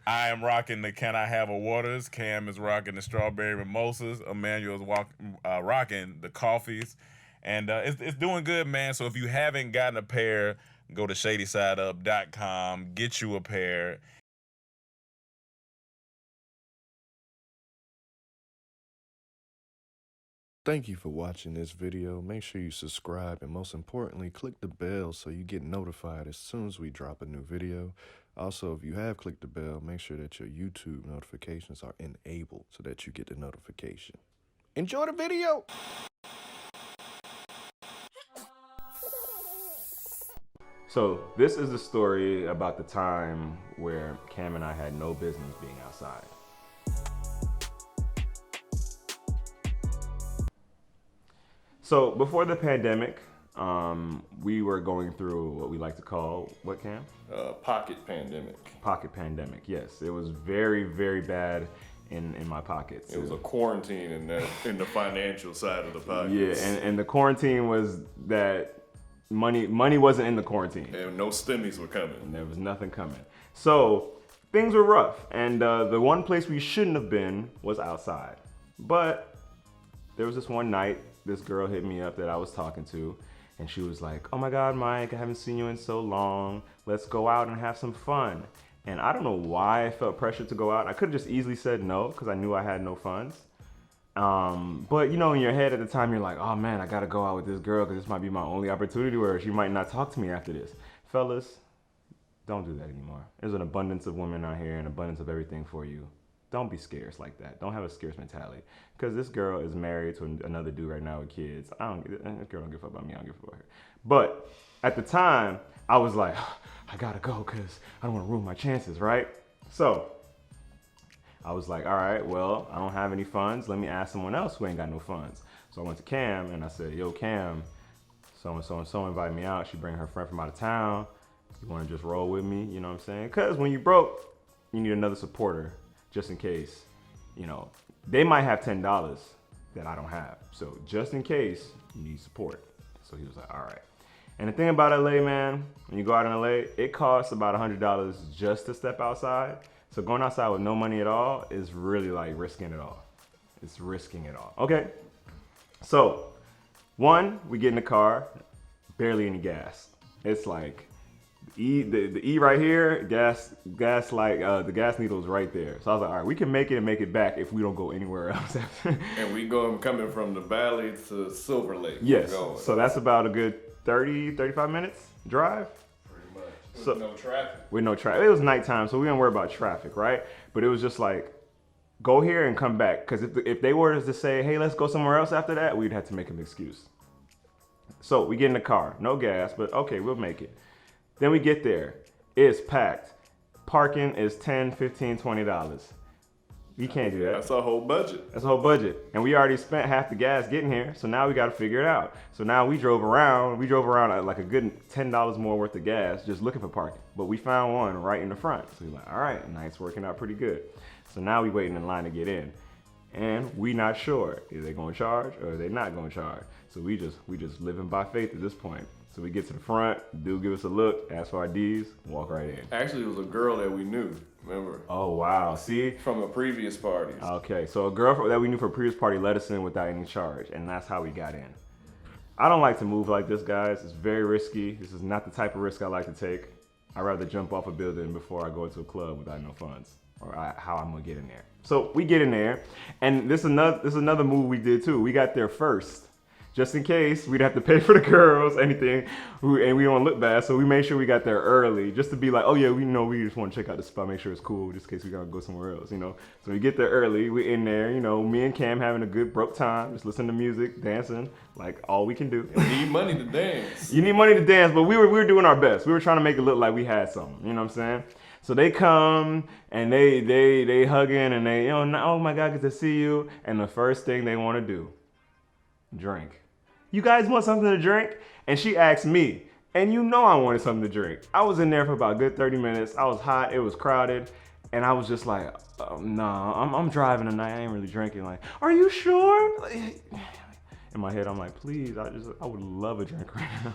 I am rocking the Can I Have a Waters. Cam is rocking the Strawberry Mimosas. Emmanuel is rocking the coffees. And it's doing good, man. So if you haven't gotten a pair, go to shadysideup.com, get you a pair. Thank you for watching this video. Make sure you subscribe and most importantly, click the bell so you get notified as soon as we drop a new video. Also, if you have clicked the bell, make sure that your YouTube notifications are enabled so that you get the notification. Enjoy the video! So this is the story about the time where Cam and I had no business being outside. So before the pandemic, we were going through what we like to call, what, Cam? Pocket pandemic. Pocket pandemic, yes. It was very, very bad in my pockets. It was a quarantine in the financial side of the pockets. Yeah, and the quarantine was that money wasn't in the quarantine. And no stimmies were coming. And there was nothing coming. So things were rough. And the one place we shouldn't have been was outside. But there was this one night, this girl hit me up that I was talking to, and she was like, "Oh my God, Mike, I haven't seen you in so long. Let's go out and have some fun." And I don't know why I felt pressure to go out. I could have just easily said no because I knew I had no funds. But you know, in your head at the time, you're like, "Oh man, I gotta go out with this girl because this might be my only opportunity where she might not talk to me after this." Fellas, don't do that anymore. There's an abundance of women out here, an abundance of everything for you. Don't be scarce like that. Don't have a scarce mentality. Because this girl is married to another dude right now with kids. This girl don't give a fuck about me. I don't give a fuck about her. But at the time, I was like, I gotta go because I don't want to ruin my chances, right? So I was like, all right, well, I don't have any funds. Let me ask someone else who ain't got no funds. So I went to Cam and I said, yo, Cam, so and so invited me out. She bring her friend from out of town. You want to just roll with me? You know what I'm saying? Because when you broke, you need another supporter. Just in case, you know, they might have $10 that I don't have. So just in case, you need support. So he was like, all right. And the thing about LA, man, when you go out in LA, it costs about $100 just to step outside. So going outside with no money at all is really like risking it all. It's risking it all. Okay. So one, we get in the car, barely any gas. It's like, the E right here, gas like the gas needle is right there. So I was like, all right, we can make it and make it back if we don't go anywhere else. And we coming from the Valley to Silver Lake. Yes. So that's about a good 30, 35 minutes drive. Pretty much. So, no traffic. With no traffic. It was nighttime, so we didn't worry about traffic, right? But it was just like, go here and come back. Because if they were to say, hey, let's go somewhere else after that, we'd have to make an excuse. So we get in the car, no gas, but okay, we'll make it. Then we get there, it's packed. Parking is $10, $15, $20. You can't do that. That's our whole budget. That's a whole budget. And we already spent half the gas getting here, so now we gotta figure it out. So now we drove around at like a good $10 more worth of gas just looking for parking. But we found one right in the front. So we're like, all right, night's working out pretty good. So now we waiting in line to get in. And we not sure, is they gonna charge or are they not gonna charge? So we just living by faith at this point. So we get to the front, dude give us a look, ask for IDs, walk right in. Actually, it was a girl that we knew, remember? Oh, wow, see? From a previous party. Okay, so a girl that we knew from a previous party let us in without any charge, and that's how we got in. I don't like to move like this, guys. It's very risky. This is not the type of risk I like to take. I'd rather jump off a building before I go into a club without no funds, or how I'm gonna get in there. So we get in there, and this is another move we did too. We got there first. Just in case we'd have to pay for the girls, anything, and we don't look bad. So we made sure we got there early just to be like, oh yeah, we just want to check out the spot, make sure it's cool, just in case we gotta go somewhere else, you know. So we get there early, we in there, you know, me and Cam having a good broke time, just listening to music, dancing, like all we can do. You need money to dance. You need money to dance, but we were doing our best. We were trying to make it look like we had something, you know what I'm saying? So they come and they hugging and they, you know, oh my God, good to see you. And the first thing they want to do, drink. You guys want something to drink? And she asked me, and you know I wanted something to drink. I was in there for about a good 30 minutes. I was hot, it was crowded, and I was just like, oh, no, I'm driving tonight, I ain't really drinking. Like, are you sure? In my head, I'm like, please, I would love a drink right now.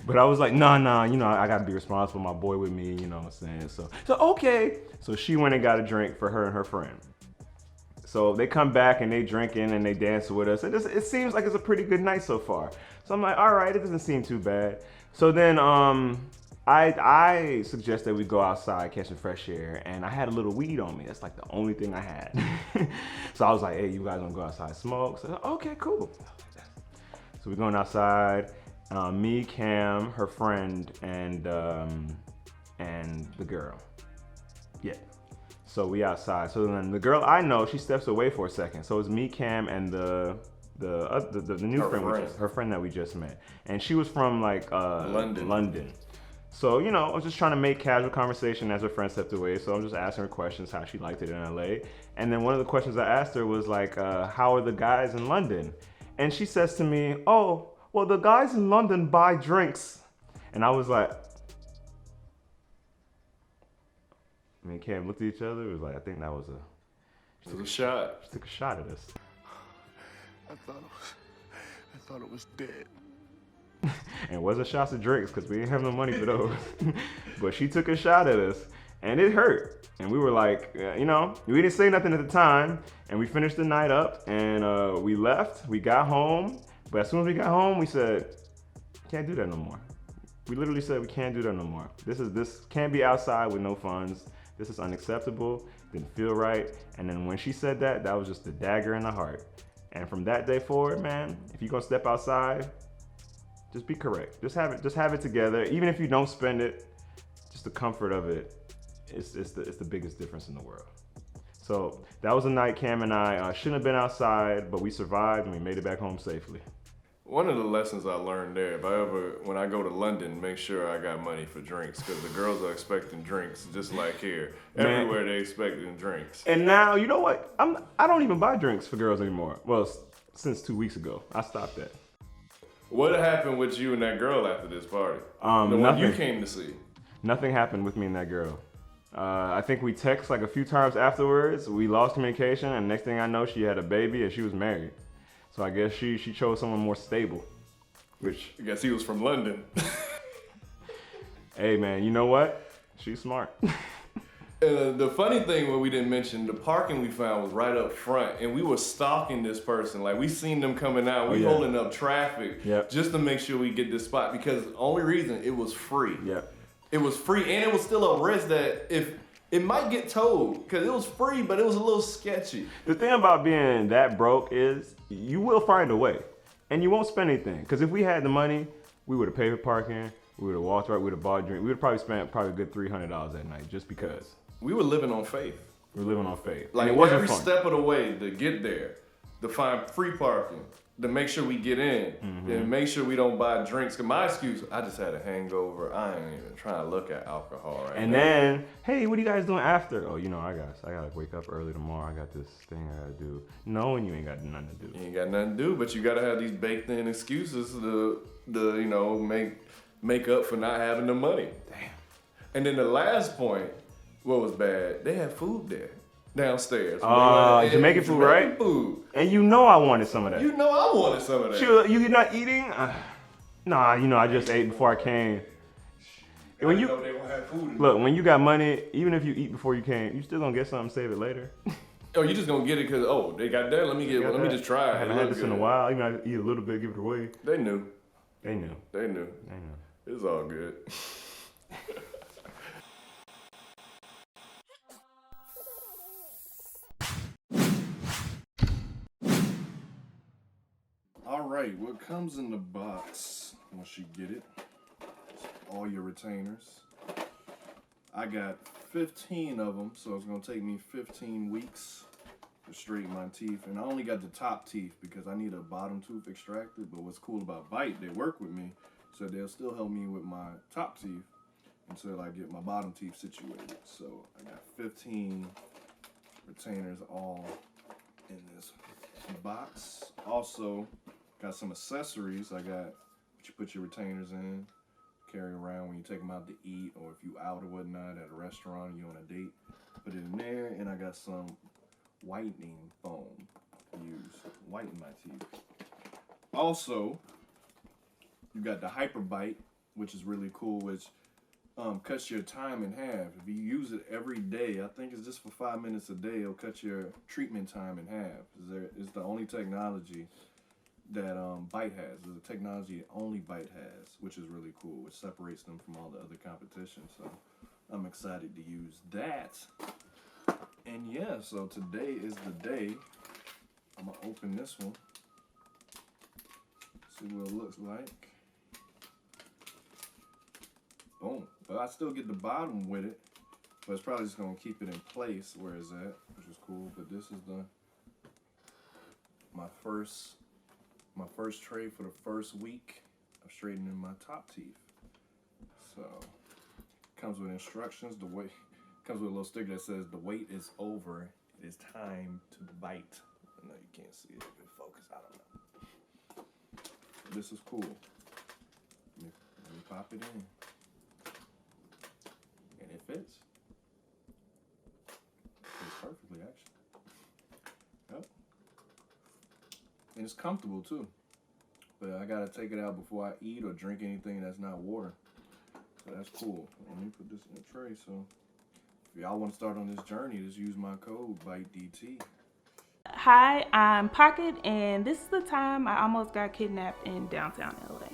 But I was like, nah, you know, I gotta be responsible. My boy with me, you know what I'm saying? So okay. So she went and got a drink for her and her friend. So they come back and they drinking and they dance with us. It seems like it's a pretty good night so far. So I'm like, all right, it doesn't seem too bad. So then I suggest that we go outside, catch some fresh air, and I had a little weed on me. That's like the only thing I had. So I was like, hey, you guys wanna go outside and smoke? So okay, cool. So we're going outside. Me, Cam, her friend, and the girl. Yeah. So we outside. So then the girl I know, she steps away for a second. So it's me, Cam, and the new her friend that we just met. And she was from like London. So, you know, I was just trying to make casual conversation as her friend stepped away. So I'm just asking her questions, how she liked it in LA. And then one of the questions I asked her was like, how are the guys in London? And she says to me, oh, well, the guys in London buy drinks. And I was like, me and Cam looked at each other. It was like, I think that was It was a shot. she took a shot at us. I thought it was dead. And it wasn't shots of drinks because we didn't have no money for those. But she took a shot at us and it hurt. And we were like, you know, we didn't say nothing at the time. And we finished the night up and we left. We got home. But as soon as we got home, we said, can't do that no more. We literally said we can't do that no more. This can't be outside with no funds. This is unacceptable. Didn't feel right. And then when she said that, that was just the dagger in the heart. And from that day forward, man, if you're gonna step outside, just be correct. Just have it together. Even if you don't spend it, just the comfort of it, it's the biggest difference in the world. So that was a night Cam and I shouldn't have been outside, but we survived and we made it back home safely. One of the lessons I learned there, when I go to London, make sure I got money for drinks, because the girls are expecting drinks just like here. Man. Everywhere they expecting drinks. And now, you know what? I don't even buy drinks for girls anymore. Well, since 2 weeks ago, I stopped that. What happened with you and that girl after this party? The one nothing. you came to see. Nothing happened with me and that girl. I think we text like a few times afterwards. We lost communication, and next thing I know, she had a baby and she was married. So I guess she chose someone more stable. Which I guess he was from London. Hey man, you know what? She's smart. The funny thing, what we didn't mention, the parking we found was right up front, and we were stalking this person. Like, we seen them coming out, holding up traffic just to make sure we get this spot, because the only reason, it was free. Yep. It was free, and it was still a risk that if it might get towed, because it was free, but it was a little sketchy. The thing about being that broke is you will find a way, and you won't spend anything. Because if we had the money, we would have paid for parking, we would have walked right, we would have bought a drink. We would have probably spent a good $300 that night just because. We were living on faith. We were living on faith. Like, it wasn't every fun. step of the way to get there, to find free parking, to make sure we get in, and make sure we don't buy drinks. Cause my excuse, I just had a hangover. I ain't even trying to look at alcohol right now. And then, hey, what are you guys doing after? Oh, you know, I gotta wake up early tomorrow. I got this thing I gotta do. Knowing you ain't got nothing to do. You ain't got nothing to do, but you gotta have these baked in excuses to you know, make up for not having the money. Damn. And then the last point, what was bad? They had food there downstairs. Jamaican food, right? Food. And you know I wanted some of that. You know I wanted some of that. Sure, you not eating? Nah, you know I just ate before I came. When you know they won't have food. look, when you got money, even if you eat before you came, you still gonna get something, save it later. Oh, you just gonna get it because they got that. Let me just try it. I haven't had this in a while. Even if I eat a little bit, give it away. They knew. They knew. It's all good. All right, what comes in the box once you get it? All your retainers. I got 15 of them, so it's gonna take me 15 weeks to straighten my teeth. And I only got the top teeth because I need a bottom tooth extracted. But what's cool about Bite, they work with me, so they'll still help me with my top teeth until I get my bottom teeth situated. So I got 15 retainers all in this box. Also, got some accessories. I got what you put your retainers in, carry around when you take them out to eat, or if you out or whatnot at a restaurant, you on a date, put it in there. And I got some whitening foam to use, whiten my teeth. Also, you got the Hyper Bite, which is really cool, which cuts your time in half. If you use it every day, I think it's just for 5 minutes a day, it'll cut your treatment time in half. It's the only technology that Bite has. It's a technology only Bite has, which is really cool, which separates them from all the other competition. So I'm excited to use that. And yeah, so today is the day. I'm gonna open this one, see what it looks like. Boom. But I still get the bottom with it, but it's probably just gonna keep it in place where it's at, which is cool. But this is my first tray for the first week of straightening my top teeth. So comes with instructions. Comes with a little sticker that says the wait is over. It is time to bite. I know you can't see it. If it focus, I don't know. This is cool. Let me pop it in. And it fits. Fits perfectly, actually. Yep. And it's comfortable too. But I gotta take it out before I eat or drink anything that's not water. So that's cool. Let me put this in a tray. So if y'all want to start on this journey, just use my code BITEDT. Hi, I'm Pocket, and this is the time I almost got kidnapped in downtown LA.